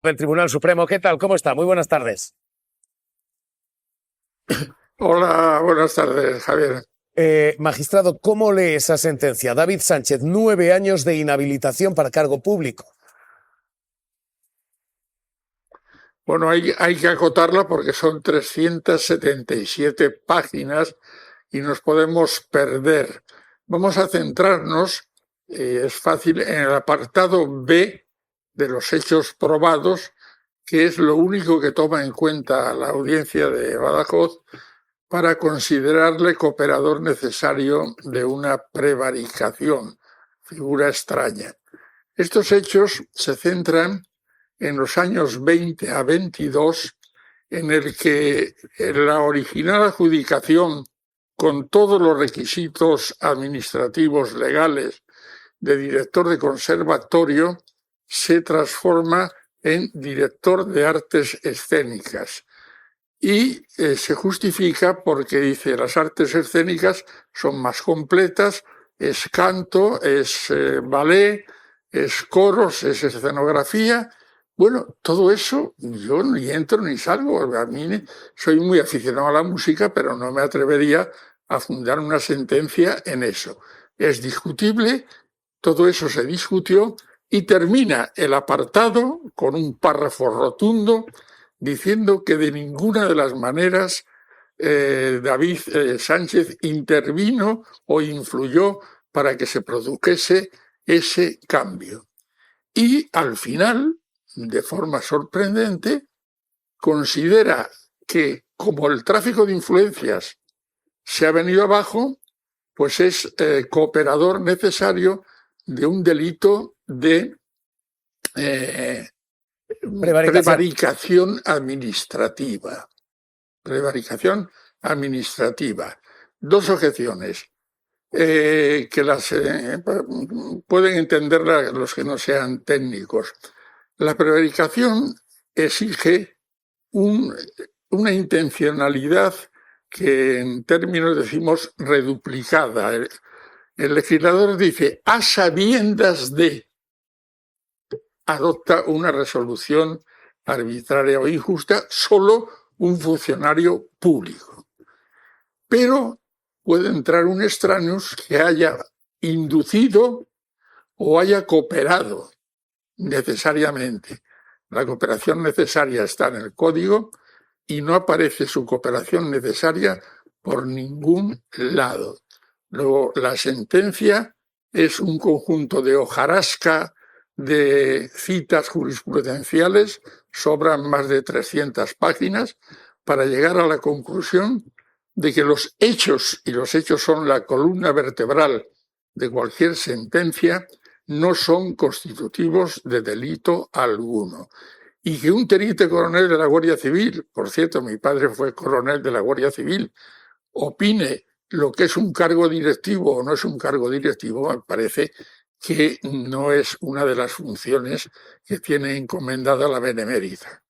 del Tribunal Supremo. ¿Qué tal? ¿Cómo está? Muy buenas tardes. Hola, buenas tardes, Javier. Magistrado, ¿cómo lee esa sentencia? David Sánchez, 9 años de inhabilitación para cargo público. Bueno, hay que acotarla porque son 377 páginas y nos podemos perder. Vamos a centrarnos, es fácil, en el apartado B de los hechos probados, que es lo único que toma en cuenta la audiencia de Badajoz para considerarle cooperador necesario de una prevaricación, figura extraña. Estos hechos se centran en los años 20 a 22, en el que la original adjudicación, con todos los requisitos administrativos legales de director de conservatorio, se transforma en director de artes escénicas. Y se justifica porque dice las artes escénicas son más completas, es canto, es ballet, es coros, es escenografía. Bueno, todo eso yo ni entro ni salgo. A mí soy muy aficionado a la música, pero no me atrevería a fundar una sentencia en eso. Es discutible, todo eso se discutió y termina el apartado con un párrafo rotundo diciendo que de ninguna de las maneras David Sánchez intervino o influyó para que se produjese ese cambio. Y al final, de forma sorprendente, considera que como el tráfico de influencias se ha venido abajo, pues es cooperador necesario de un delito de prevaricación administrativa. Prevaricación administrativa. Dos objeciones que las pueden entender los que no sean técnicos. La prevaricación exige una intencionalidad que en términos decimos reduplicada. El legislador dice a sabiendas de, adopta una resolución arbitraria o injusta solo un funcionario público. Pero puede entrar un extraños que haya inducido o haya cooperado necesariamente. La cooperación necesaria está en el código y no aparece su cooperación necesaria por ningún lado. Luego, la sentencia es un conjunto de hojarasca de citas jurisprudenciales, sobran más de 300 páginas, para llegar a la conclusión de que los hechos, y los hechos son la columna vertebral de cualquier sentencia, no son constitutivos de delito alguno. Y que un teniente coronel de la Guardia Civil, por cierto, mi padre fue coronel de la Guardia Civil, opine lo que es un cargo directivo o no es un cargo directivo, me parece que no es una de las funciones que tiene encomendada la Benemérita.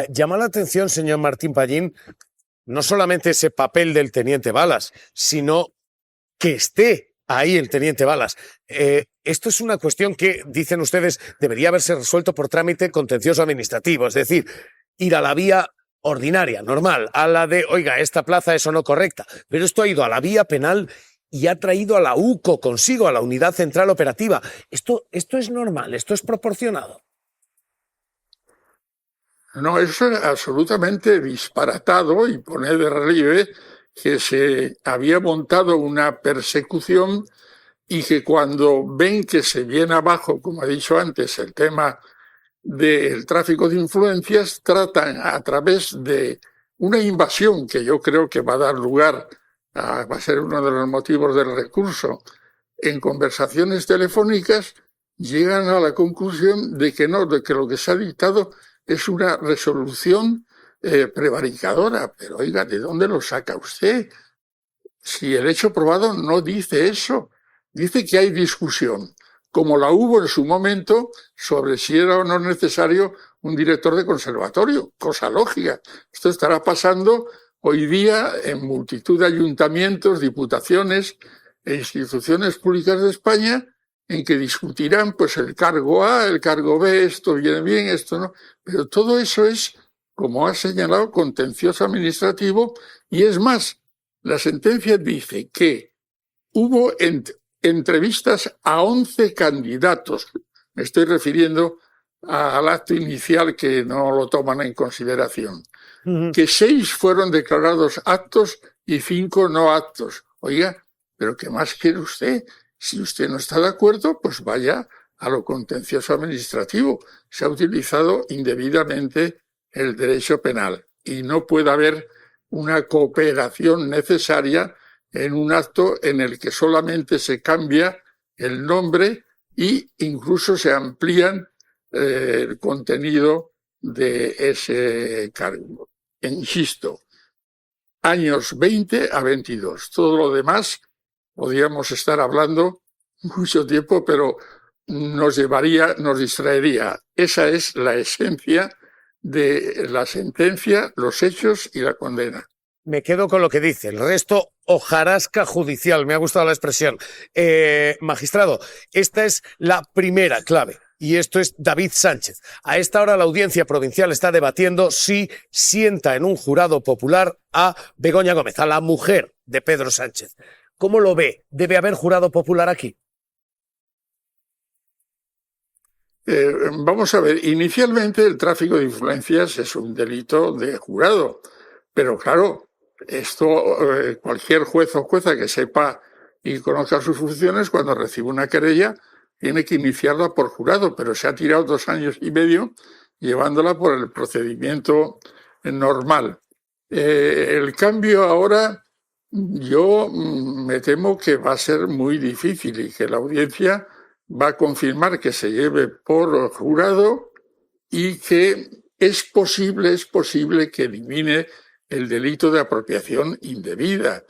Llama la atención, señor Martín Pallín, no solamente ese papel del teniente Balas, sino que esté ahí el teniente Balas. Esto es una cuestión que, dicen ustedes, debería haberse resuelto por trámite contencioso administrativo, es decir, ir a la vía ordinaria, normal, a la de, oiga, esta plaza es o no correcta, pero esto ha ido a la vía penal y ha traído a la UCO consigo, a la Unidad Central Operativa. Esto es normal, esto es proporcionado. No, eso es absolutamente disparatado y pone de relieve que se había montado una persecución y que cuando ven que se viene abajo, como he dicho antes, el tema del tráfico de influencias, tratan a través de una invasión que yo creo que va a dar lugar, va a ser uno de los motivos del recurso, en conversaciones telefónicas, llegan a la conclusión de que no, de que lo que se ha dictado es una resolución prevaricadora. Pero oiga, ¿de dónde lo saca usted? Si el hecho probado no dice eso, dice que hay discusión, como la hubo en su momento sobre si era o no necesario un director de conservatorio, cosa lógica. Esto estará pasando hoy día en multitud de ayuntamientos, diputaciones e instituciones públicas de España, en que discutirán pues el cargo A, el cargo B, esto viene bien, esto no, pero todo eso es, como ha señalado, contencioso administrativo, y es más, la sentencia dice que hubo entrevistas a 11 candidatos, me estoy refiriendo al acto inicial que no lo toman en consideración, que 6 fueron declarados aptos y 5 no aptos. Oiga, ¿pero qué más quiere usted? Si usted no está de acuerdo, pues vaya a lo contencioso administrativo. Se ha utilizado indebidamente el derecho penal y no puede haber una cooperación necesaria en un acto en el que solamente se cambia el nombre e incluso se amplían el contenido de ese cargo. Insisto, años 20 a 22. Todo lo demás podríamos estar hablando mucho tiempo, pero nos distraería. Esa es la esencia de la sentencia, los hechos y la condena. Me quedo con lo que dice. El resto, hojarasca judicial. Me ha gustado la expresión. Magistrado, esta es la primera clave. Y esto es David Sánchez. A esta hora la Audiencia Provincial está debatiendo si sienta en un jurado popular a Begoña Gómez, a la mujer de Pedro Sánchez. ¿Cómo lo ve? ¿Debe haber jurado popular aquí? Vamos a ver, inicialmente el tráfico de influencias es un delito de jurado, pero claro, esto cualquier juez o jueza que sepa y conozca sus funciones, cuando recibe una querella, tiene que iniciarla por jurado, pero se ha tirado 2 años y medio llevándola por el procedimiento normal. El cambio ahora, yo me temo que va a ser muy difícil y que la audiencia va a confirmar que se lleve por jurado y que es posible que elimine el delito de apropiación indebida,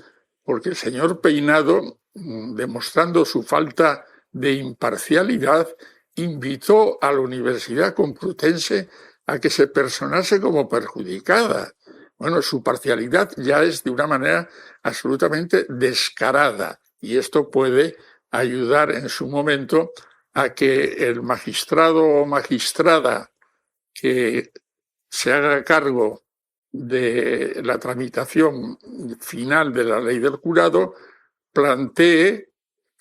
porque el señor Peinado, demostrando su falta de imparcialidad, invitó a la Universidad Complutense a que se personase como perjudicada. Bueno, su parcialidad ya es de una manera absolutamente descarada y esto puede ayudar en su momento a que el magistrado o magistrada que se haga cargo de la tramitación final de la ley del jurado plantee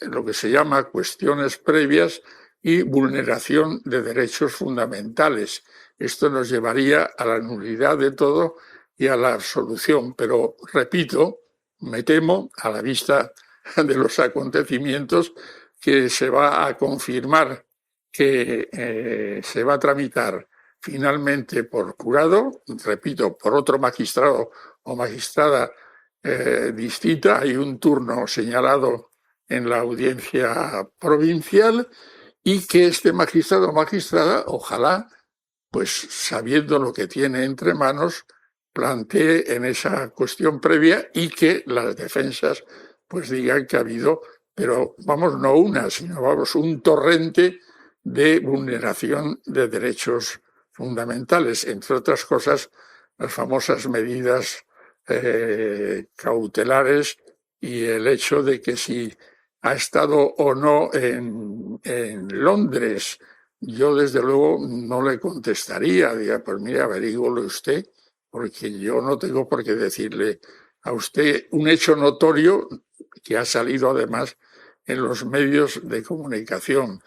lo que se llama cuestiones previas y vulneración de derechos fundamentales. Esto nos llevaría a la nulidad de todo y a la absolución. Pero, repito, me temo, a la vista de los acontecimientos, que se va a confirmar que se va a tramitar finalmente por jurado, repito, por otro magistrado o magistrada distinta. Hay un turno señalado en la audiencia provincial y que este magistrado o magistrada, ojalá, pues sabiendo lo que tiene entre manos, plantee en esa cuestión previa y que las defensas pues digan que ha habido, pero vamos, no una, sino vamos, un torrente de vulneración de derechos fundamentales, entre otras cosas, las famosas medidas cautelares y el hecho de que si ha estado o no en Londres, yo desde luego no le contestaría, diría, pues mire, averígüelo usted, porque yo no tengo por qué decirle a usted un hecho notorio que ha salido además en los medios de comunicación.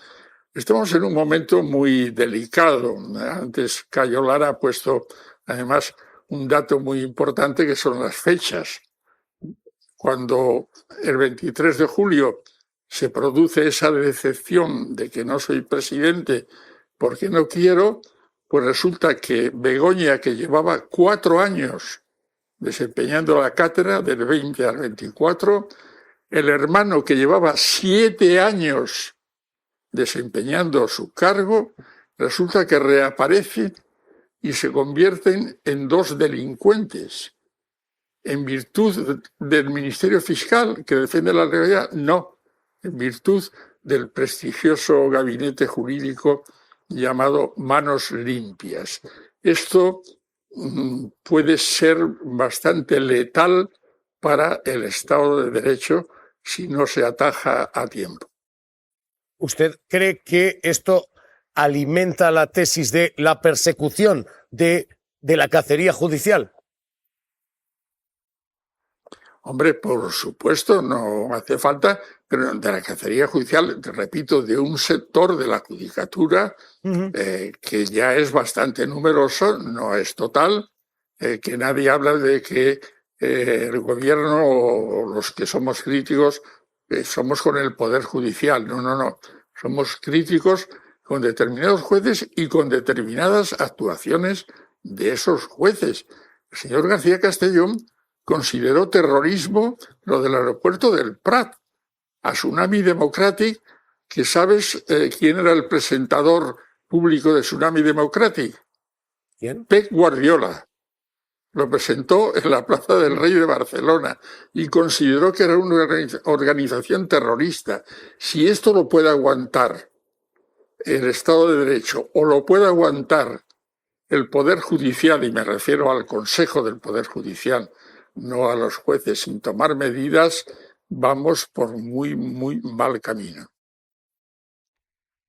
Estamos en un momento muy delicado. Antes Cayo Lara ha puesto además un dato muy importante que son las fechas. Cuando el 23 de julio se produce esa decepción de que no soy presidente porque no quiero, pues resulta que Begoña, que llevaba 4 años desempeñando la cátedra del 20 al 24, el hermano que llevaba 7 años desempeñando su cargo, resulta que reaparecen y se convierten en 2 delincuentes. ¿En virtud del Ministerio Fiscal que defiende la legalidad? No, en virtud del prestigioso gabinete jurídico llamado Manos Limpias. Esto puede ser bastante letal para el Estado de Derecho si no se ataja a tiempo. ¿Usted cree que esto alimenta la tesis de la persecución de la cacería judicial? Hombre, por supuesto, no hace falta, pero de la cacería judicial, te repito, de un sector de la judicatura que ya es bastante numeroso, no es total, que nadie habla de que el gobierno o los que somos críticos somos con el Poder Judicial. No, no, no. Somos críticos con determinados jueces y con determinadas actuaciones de esos jueces. El señor García Castellón consideró terrorismo lo del aeropuerto del Prat. A Tsunami Democratic, que sabes quién era el presentador público de Tsunami Democratic. ¿Quién? Pep Guardiola. Lo presentó en la Plaza del Rey de Barcelona y consideró que era una organización terrorista. Si esto lo puede aguantar el Estado de Derecho o lo puede aguantar el Poder Judicial, y me refiero al Consejo del Poder Judicial, no a los jueces, sin tomar medidas, vamos por muy, muy mal camino.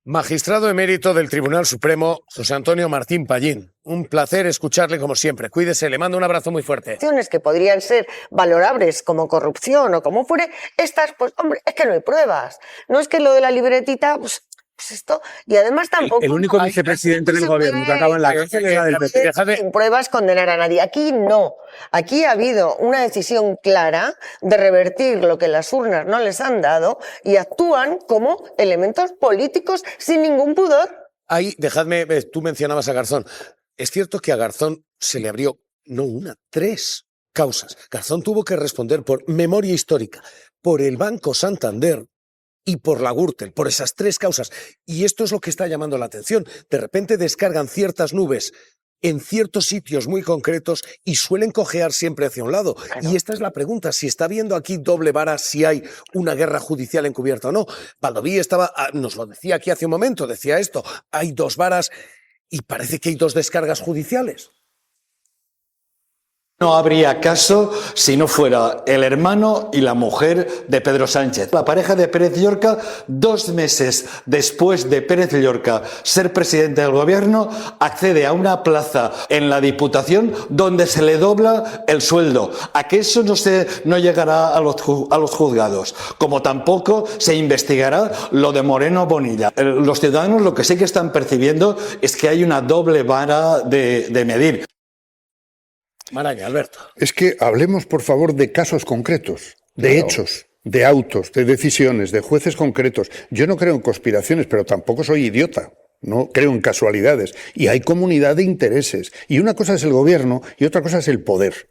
Magistrado emérito del Tribunal Supremo, José Antonio Martín Pallín. Un placer escucharle como siempre. Cuídese, le mando un abrazo muy fuerte. Que podrían ser valorables como corrupción o como fuere, estas, pues hombre, es que no hay pruebas. No es que lo de la libretita, pues esto, y además tampoco... El único vicepresidente del gobierno que acaba en la cárcel era del PP. Sin pruebas condenar a nadie. Aquí no. Aquí ha habido una decisión clara de revertir lo que las urnas no les han dado y actúan como elementos políticos sin ningún pudor. Ahí, dejadme, tú mencionabas a Garzón. Es cierto que a Garzón se le abrió, no una, 3 causas. Garzón tuvo que responder por memoria histórica, por el Banco Santander y por la Gürtel, por esas 3 causas. Y esto es lo que está llamando la atención. De repente descargan ciertas nubes en ciertos sitios muy concretos y suelen cojear siempre hacia un lado. Claro. Y esta es la pregunta, si está habiendo aquí doble vara, si hay una guerra judicial encubierta o no. Baldoví nos lo decía aquí hace un momento, decía esto, hay 2 varas y parece que hay 2 descargas judiciales. No habría caso si no fuera el hermano y la mujer de Pedro Sánchez. La pareja de Pérez Llorca, 2 meses después de Pérez Llorca ser presidente del gobierno, accede a una plaza en la Diputación donde se le dobla el sueldo. ¿A que eso no llegará a los juzgados? Como tampoco se investigará lo de Moreno Bonilla. Los ciudadanos lo que sí que están percibiendo es que hay una doble vara de medir. Maraña, Alberto. Es que hablemos, por favor, de casos concretos, de hechos, de autos, de decisiones, de jueces concretos. Yo no creo en conspiraciones, pero tampoco soy idiota. No creo en casualidades. Y hay comunidad de intereses. Y una cosa es el gobierno y otra cosa es el poder.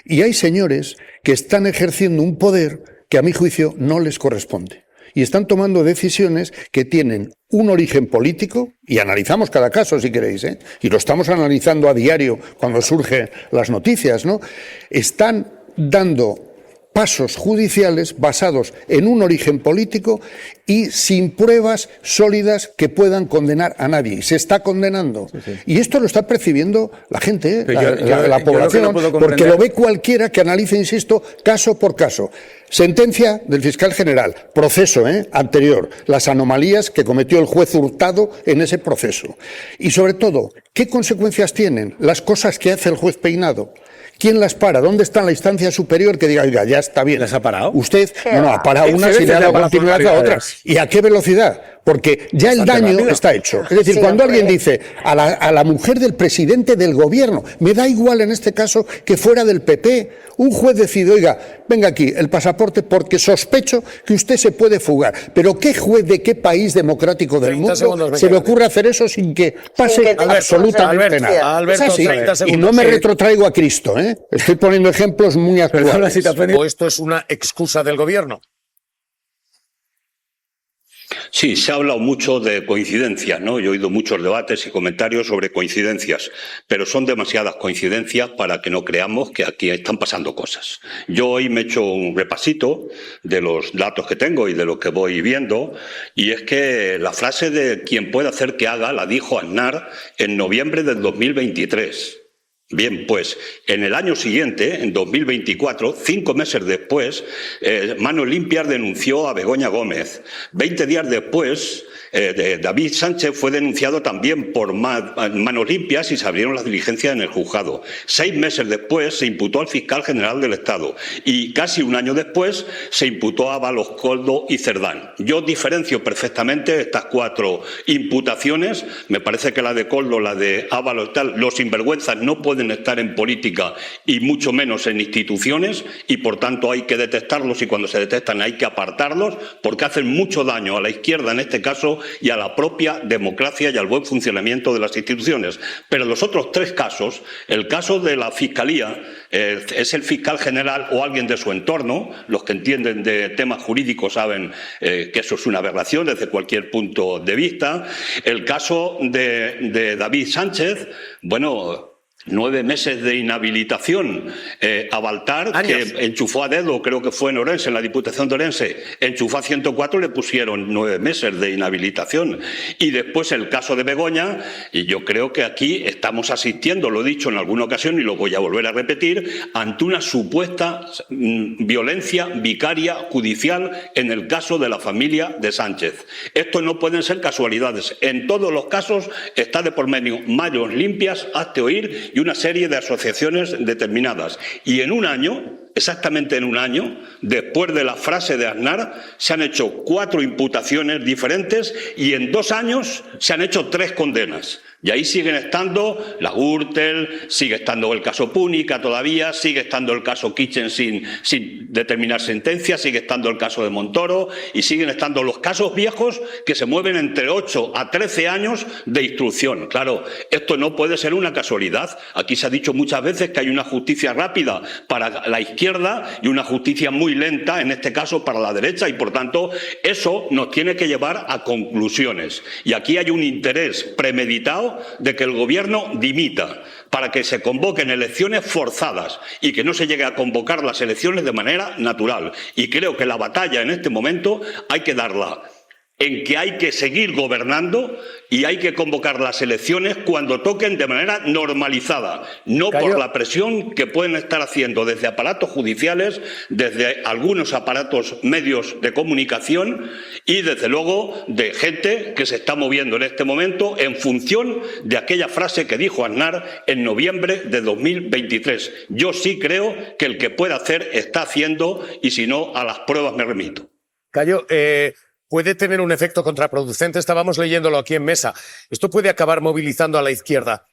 Y hay señores que están ejerciendo un poder que a mi juicio no les corresponde. Y están tomando decisiones que tienen un origen político, y analizamos cada caso si queréis, y lo estamos analizando a diario cuando surgen las noticias, ¿no? Están dando pasos judiciales basados en un origen político y sin pruebas sólidas que puedan condenar a nadie. Y se está condenando. Sí, sí. Y esto lo está percibiendo la gente, la población, porque lo ve cualquiera que analice, insisto, caso por caso. Sentencia del fiscal general, proceso anterior, las anomalías que cometió el juez Hurtado en ese proceso. Y sobre todo, ¿qué consecuencias tienen las cosas que hace el juez Peinado? ¿Quién las para? ¿Dónde está la instancia superior que diga, oiga, ya está bien? ¿Las ha parado? Usted no ha parado una y le ha dado continuidad a otra. ¿Y a qué velocidad? Porque ya el daño está hecho. Es decir, cuando alguien dice a la mujer del presidente del gobierno, me da igual en este caso que fuera del PP, un juez decide, oiga, venga aquí el pasaporte porque sospecho que usted se puede fugar. Pero ¿qué juez de qué país democrático del mundo se le ocurre hacer eso sin que pase absolutamente nada? Es así. Y no me retrotraigo a Cristo, Estoy poniendo ejemplos muy actuales. ¿O esto es una excusa del gobierno? Sí, se ha hablado mucho de coincidencias, ¿no? Yo he oído muchos debates y comentarios sobre coincidencias, pero son demasiadas coincidencias para que no creamos que aquí están pasando cosas. Yo hoy me he hecho un repasito de los datos que tengo y de lo que voy viendo, y es que la frase de quien puede hacer que haga la dijo Aznar en noviembre del 2023. Bien, pues en el año siguiente, en 2024, 5 meses después, Manos Limpias denunció a Begoña Gómez. 20 días después, David Sánchez fue denunciado también por Manos Limpias y se abrieron las diligencias en el juzgado. 6 meses después se imputó al fiscal general del Estado y casi un año después se imputó a Ábalos, Koldo y Cerdán. Yo diferencio perfectamente estas 4 imputaciones. Me parece que la de Koldo, la de Ábalos y tal, los sinvergüenzas no pueden estar en política y mucho menos en instituciones y por tanto hay que detectarlos y cuando se detectan hay que apartarlos porque hacen mucho daño a la izquierda en este caso y a la propia democracia y al buen funcionamiento de las instituciones. Pero los otros 3 casos, el caso de la Fiscalía, es el fiscal general o alguien de su entorno, los que entienden de temas jurídicos saben que eso es una aberración desde cualquier punto de vista. El caso de David Sánchez, bueno, 9 meses de inhabilitación. A Baltar, que enchufó a dedo, creo que fue en Orense, en la Diputación de Orense, enchufó a 104, le pusieron 9 meses de inhabilitación. Y después el caso de Begoña, y yo creo que aquí estamos asistiendo, lo he dicho en alguna ocasión y lo voy a volver a repetir, ante una supuesta violencia vicaria judicial en el caso de la familia de Sánchez. Esto no pueden ser casualidades. En todos los casos está de por medio Manos Limpias, hazte oír, y una serie de asociaciones determinadas. Y en un año, exactamente en un año, después de la frase de Aznar, se han hecho 4 imputaciones diferentes y en 2 años se han hecho 3 condenas. Y ahí siguen estando la Gürtel, sigue estando el caso Púnica todavía, sigue estando el caso Kitchen sin determinar sentencia, sigue estando el caso de Montoro y siguen estando los casos viejos que se mueven entre 8 a 13 años de instrucción. Claro, esto no puede ser una casualidad. Aquí se ha dicho muchas veces que hay una justicia rápida para la izquierda y una justicia muy lenta, en este caso, para la derecha y, por tanto, eso nos tiene que llevar a conclusiones. Y aquí hay un interés premeditado de que el gobierno dimita para que se convoquen elecciones forzadas y que no se llegue a convocar las elecciones de manera natural. Y creo que la batalla en este momento hay que darla en que hay que seguir gobernando y hay que convocar las elecciones cuando toquen de manera normalizada, no por la presión que pueden estar haciendo desde aparatos judiciales, desde algunos aparatos medios de comunicación y desde luego de gente que se está moviendo en este momento en función de aquella frase que dijo Aznar en noviembre de 2023. Yo sí creo que el que pueda hacer está haciendo y si no, a las pruebas me remito. Cayo, puede tener un efecto contraproducente. Estábamos leyéndolo aquí en mesa. Esto puede acabar movilizando a la izquierda.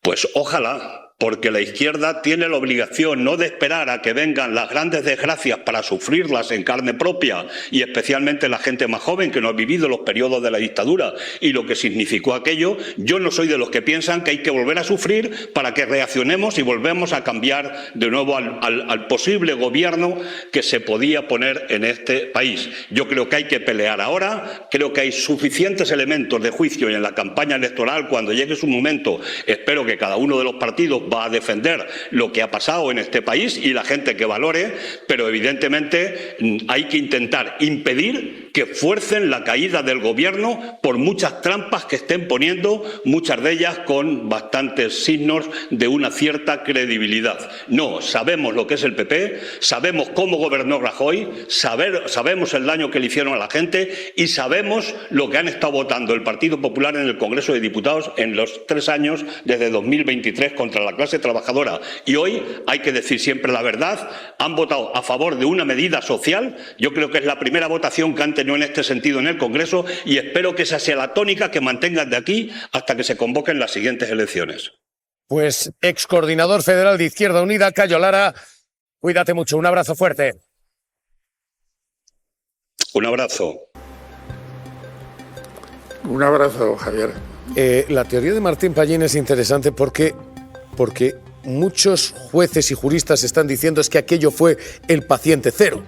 Pues ojalá, porque la izquierda tiene la obligación no de esperar a que vengan las grandes desgracias para sufrirlas en carne propia y especialmente la gente más joven que no ha vivido los periodos de la dictadura y lo que significó aquello. Yo no soy de los que piensan que hay que volver a sufrir para que reaccionemos y volvemos a cambiar de nuevo al posible gobierno que se podía poner en este país. Yo creo que hay que pelear ahora, creo que hay suficientes elementos de juicio y en la campaña electoral, cuando llegue su momento, espero que cada uno de los partidos va a defender lo que ha pasado en este país y la gente que valore, pero evidentemente hay que intentar impedir que fuercen la caída del gobierno por muchas trampas que estén poniendo, muchas de ellas con bastantes signos de una cierta credibilidad. No, sabemos lo que es el PP, sabemos cómo gobernó Rajoy, sabemos el daño que le hicieron a la gente y sabemos lo que han estado votando el Partido Popular en el Congreso de Diputados en los 3 años desde 2023 contra la clase trabajadora. Y hoy hay que decir siempre la verdad, han votado a favor de una medida social. Yo creo que es la primera votación que han tenido en este sentido en el Congreso y espero que esa sea la tónica que mantengan de aquí hasta que se convoquen las siguientes elecciones. Pues ex coordinador federal de Izquierda Unida, Cayo Lara, cuídate mucho, un abrazo fuerte. Un abrazo. Un abrazo, Javier. La teoría de Martín Pallín es interesante porque muchos jueces y juristas están diciendo es que aquello fue el paciente cero.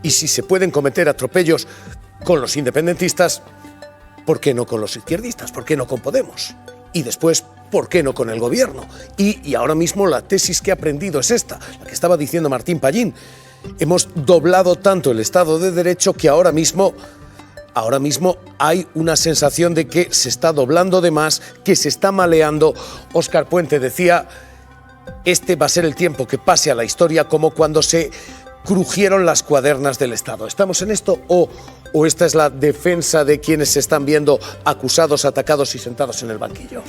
Y si se pueden cometer atropellos con los independentistas, ¿por qué no con los izquierdistas? ¿Por qué no con Podemos? Y después, ¿por qué no con el gobierno? Y ahora mismo la tesis que he aprendido es esta, la que estaba diciendo Martín Pallín. Hemos doblado tanto el Estado de Derecho que ahora mismo ahora mismo hay una sensación de que se está doblando de más, que se está maleando. Óscar Puente decía, este va a ser el tiempo que pase a la historia como cuando se crujieron las cuadernas del Estado. ¿Estamos en esto o esta es la defensa de quienes se están viendo acusados, atacados y sentados en el banquillo?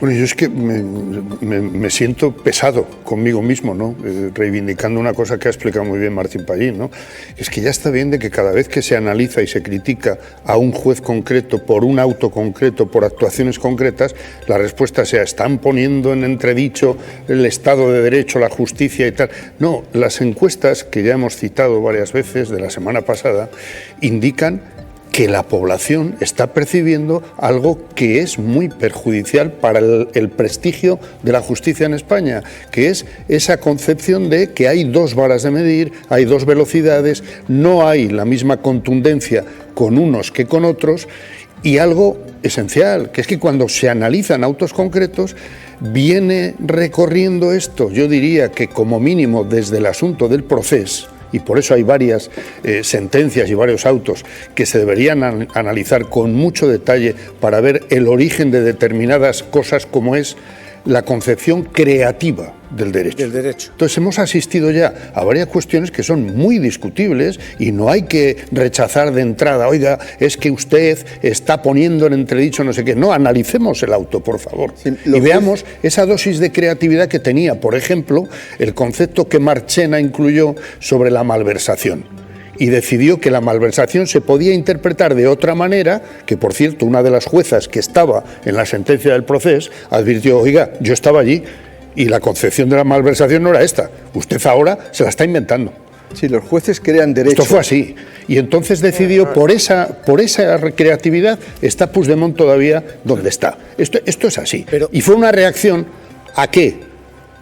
Bueno, yo es que me siento pesado conmigo mismo, ¿no? Reivindicando una cosa que ha explicado muy bien Martín Pallín, ¿no? Es que ya está bien de que cada vez que se analiza y se critica a un juez concreto por un auto concreto, por actuaciones concretas, la respuesta sea, están poniendo en entredicho el Estado de Derecho, la justicia y tal. No, las encuestas que ya hemos citado varias veces de la semana pasada indican que la población está percibiendo algo que es muy perjudicial para el prestigio de la justicia en España, que es esa concepción de que hay dos varas de medir, hay dos velocidades, no hay la misma contundencia con unos que con otros, y algo esencial, que es que cuando se analizan autos concretos, viene recorriendo esto, yo diría que como mínimo desde el asunto del proceso, y por eso hay varias sentencias y varios autos que se deberían analizar con mucho detalle para ver el origen de determinadas cosas como es la concepción creativa del derecho. Entonces hemos asistido ya a varias cuestiones que son muy discutibles y no hay que rechazar de entrada, oiga, es que usted está poniendo en entredicho no sé qué. No, analicemos el auto, por favor, sí, y veamos esa dosis de creatividad que tenía, por ejemplo, el concepto que Marchena incluyó sobre la malversación. Y decidió que la malversación se podía interpretar de otra manera, que por cierto una de las juezas que estaba en la sentencia del proceso advirtió, oiga, yo estaba allí y la concepción de la malversación no era esta, usted ahora se la está inventando. Sí, los jueces crean derecho. Esto fue así. Y entonces decidió, por esa creatividad, está Puigdemont todavía donde está. Esto es así. Y fue una reacción ¿a qué?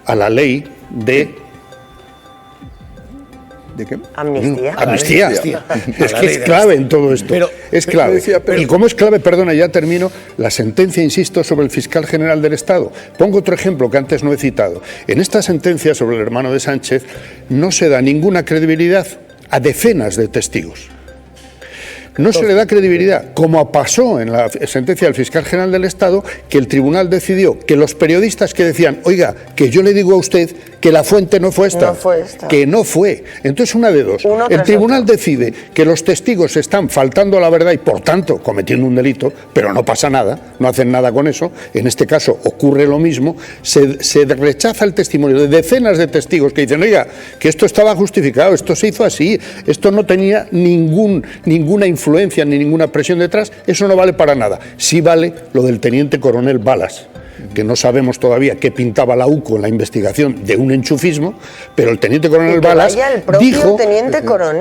A la ley de... ¿De qué? Amnistía. Amnistía. Es que es clave en todo esto. Es clave. Y como es clave, perdona, ya termino, la sentencia, insisto, sobre el fiscal general del Estado. Pongo otro ejemplo que antes no he citado. En esta sentencia sobre el hermano de Sánchez no se da ninguna credibilidad a decenas de testigos. No se le da credibilidad, como pasó en la sentencia del fiscal general del Estado, que el tribunal decidió que los periodistas que decían, oiga, que yo le digo a usted que la fuente no fue esta, que no fue. Entonces, una de dos. El tribunal decide que los testigos están faltando a la verdad y, por tanto, cometiendo un delito, pero no pasa nada, no hacen nada con eso. En este caso ocurre lo mismo. Se rechaza el testimonio de decenas de testigos que dicen, oiga, que esto estaba justificado, esto se hizo así, esto no tenía ninguna influencia ni ninguna presión detrás, eso no vale para nada. Sí vale lo del teniente coronel Balas, que no sabemos todavía qué pintaba la UCO en la investigación de un enchufismo, pero el teniente coronel Balas dijo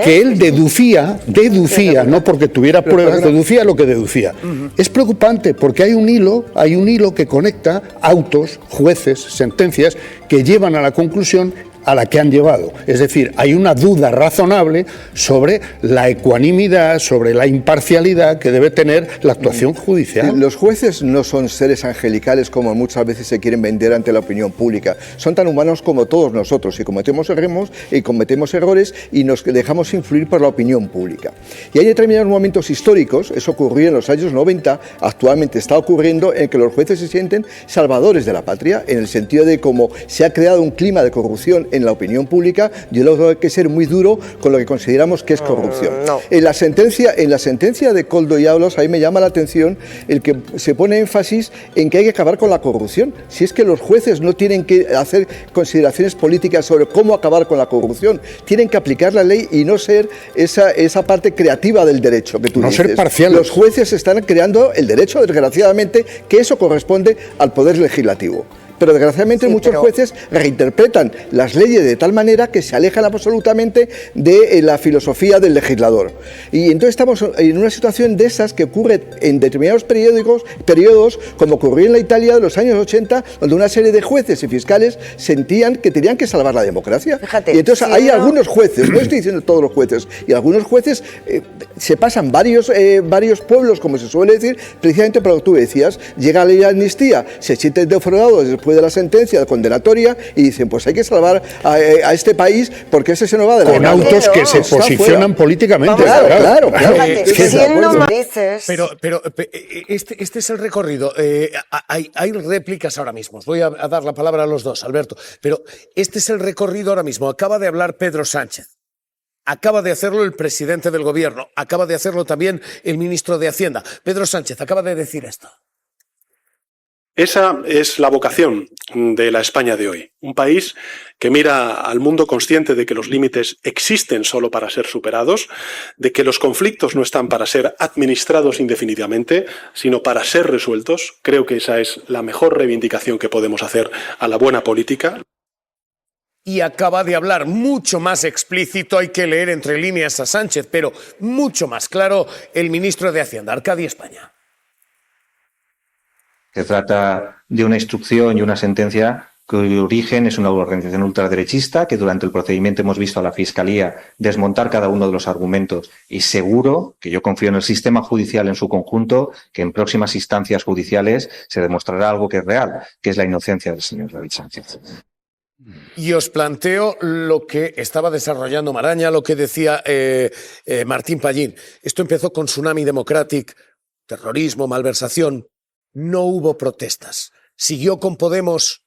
que él deducía, no porque tuviera pruebas, deducía lo que deducía. Es preocupante porque hay un hilo que conecta autos, jueces, sentencias que llevan a la conclusión a la que han llevado. Es decir, hay una duda razonable sobre la ecuanimidad, sobre la imparcialidad que debe tener la actuación judicial. Los jueces no son seres angelicales como muchas veces se quieren vender ante la opinión pública. Son tan humanos como todos nosotros y cometemos errores y nos dejamos influir por la opinión pública. Y hay determinados momentos históricos, eso ocurrió en los años 90, actualmente está ocurriendo, en que los jueces se sienten salvadores de la patria, en el sentido de cómo se ha creado un clima de corrupción en la opinión pública, yo luego hay que ser muy duro con lo que consideramos que es corrupción. En la sentencia de Koldo y Ábalos, ahí me llama la atención el que se pone énfasis en que hay que acabar con la corrupción. Si es que los jueces no tienen que hacer consideraciones políticas sobre cómo acabar con la corrupción, tienen que aplicar la ley y no ser esa parte creativa del derecho que tú dices. No ser parciales. Los jueces están creando el derecho, desgraciadamente, que eso corresponde al poder legislativo. Pero desgraciadamente muchos jueces reinterpretan las leyes de tal manera que se alejan absolutamente de la filosofía del legislador. Y entonces estamos en una situación de esas que ocurre en determinados periodos, como ocurrió en la Italia de los años 80, donde una serie de jueces y fiscales sentían que tenían que salvar la democracia. Fíjate, y entonces hay algunos jueces, no estoy diciendo todos los jueces, y algunos jueces se pasan varios pueblos, como se suele decir, precisamente por lo que tú decías, llega la ley de amnistía, se sienten defraudados después después de la sentencia condenatoria y dicen, pues hay que salvar a este país porque ese se nos va de la Con mano. autos que se Está posicionan fuera. políticamente. Claro. Fíjate, Es que siendo matices. Pero este es el recorrido. Hay réplicas ahora mismo. Os voy a dar la palabra a los dos, Alberto. Pero este es el recorrido ahora mismo. Acaba de hablar Pedro Sánchez. Acaba de hacerlo el presidente del gobierno. Acaba de hacerlo también el ministro de Hacienda. Pedro Sánchez acaba de decir esto. Esa es la vocación de la España de hoy. Un país que mira al mundo consciente de que los límites existen solo para ser superados, de que los conflictos no están para ser administrados indefinidamente, sino para ser resueltos. Creo que esa es la mejor reivindicación que podemos hacer a la buena política. Y acaba de hablar mucho más explícito, hay que leer entre líneas a Sánchez, pero mucho más claro el ministro de Hacienda, Arcadi España. Se trata de una instrucción y una sentencia cuyo origen es una organización ultraderechista que durante el procedimiento hemos visto a la Fiscalía desmontar cada uno de los argumentos y seguro que yo confío en el sistema judicial en su conjunto que en próximas instancias judiciales se demostrará algo que es real, que es la inocencia del señor David Sánchez. Y os planteo lo que estaba desarrollando Maraña, lo que decía Martín Pallín. Esto empezó con Tsunami Democratic, terrorismo, malversación. No hubo protestas. Siguió con Podemos,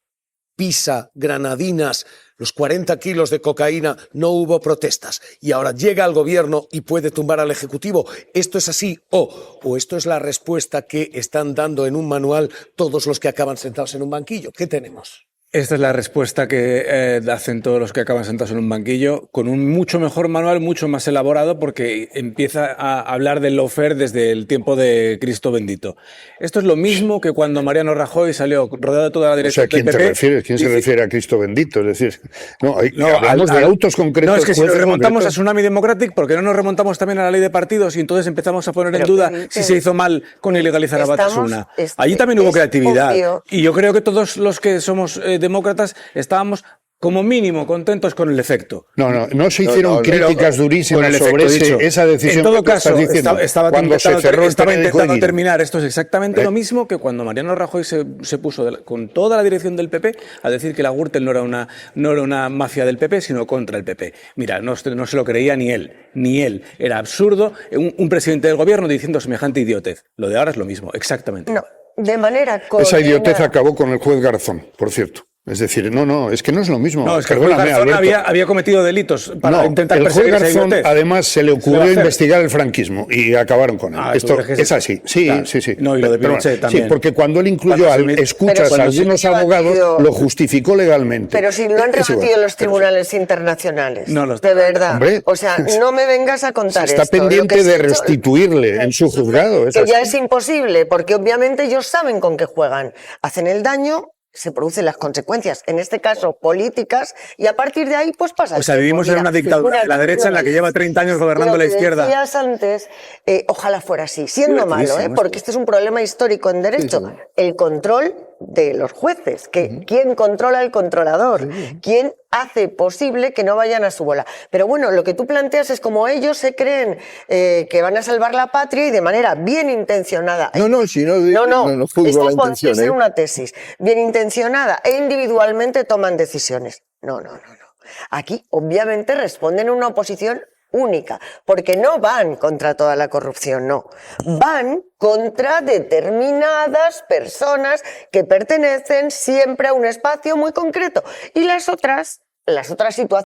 Pisa, Granadinas, los 40 kilos de cocaína, no hubo protestas. Y ahora llega al gobierno y puede tumbar al Ejecutivo. ¿Esto es así? ¿O esto es la respuesta que están dando en un manual todos los que acaban sentados en un banquillo? ¿Qué tenemos? Esta es la respuesta que hacen todos los que acaban sentados en un banquillo, con un mucho mejor manual, mucho más elaborado, porque empieza a hablar del lawfare desde el tiempo de Cristo bendito. Esto es lo mismo que cuando Mariano Rajoy salió rodeado de toda la derecha O sea, ¿quién del te PP, refieres? ¿Quién se refiere a Cristo bendito? Es decir, hablamos de al- autos concretos. No, es que si nos jueces remontamos a concretos. Tsunami Democratic, ¿por qué no nos remontamos también a la ley de partidos y entonces empezamos a poner en duda si se hizo mal con ilegalizar a Batasuna? Allí también hubo creatividad. obvio. Y yo creo que todos los que somos demócratas estábamos como mínimo contentos con el efecto. No se hicieron críticas durísimas con el efecto sobre dicho. esa decisión. En todo que tú caso, estás diciendo, estaba cuando se cerró el periódico intentando Edil. terminar. Esto es exactamente lo mismo que cuando Mariano Rajoy se puso con toda la dirección del PP a decir que la Gürtel no era una mafia del PP, sino contra el PP. Mira, no se lo creía ni él. Era absurdo un presidente del gobierno diciendo semejante idiotez. Lo de ahora es lo mismo, exactamente. No, de manera Esa coordinada. idiotez acabó con el juez Garzón, por cierto. Es decir, es que no es lo mismo. No, es que el juez Perdóname, Garzón Alberto. había cometido delitos para intentar el juez perseguir esa Garzón, idiotez. además, se le ¿Qué va a ocurrió hacer? investigar el franquismo y acabaron con él. ¿tú Esto crees que es sí? así. Sí, Claro. sí. No, y lo de Pero Pinochet también. Sí, porque cuando él incluyó Cuando se- escuchas Pero a cuando algunos se ha abogados, rebatido- lo justificó legalmente. Pero si lo han Es igual. rebatido los tribunales internacionales. No los- De verdad. Hombre, o sea, no me vengas a contar Está esto. Lo pendiente que se de ha hecho- restituirle en su juzgado. Que ya es imposible, porque obviamente ellos saben con qué juegan. Hacen el daño, se producen las consecuencias, en este caso políticas, y a partir de ahí pues pasa. O sea, el tiempo. vivimos en una dictadura de la derecha en la que lleva 30 años gobernando Lo la que izquierda. decías antes, ojalá fuera así, siendo malo, Divertidísimo porque este es un problema histórico en derecho. Sí, sí. El control de los jueces, que quién controla al controlador, quién hace posible que no vayan a su bola. Pero bueno, lo que tú planteas es como ellos se creen que van a salvar la patria y de manera bien intencionada. No, si no juzgo Esto la puede intención. ser una tesis bien intencionada e individualmente toman decisiones. No. Aquí obviamente responden a una oposición única, porque no van contra toda la corrupción, no. Van contra determinadas personas que pertenecen siempre a un espacio muy concreto. Y las otras situaciones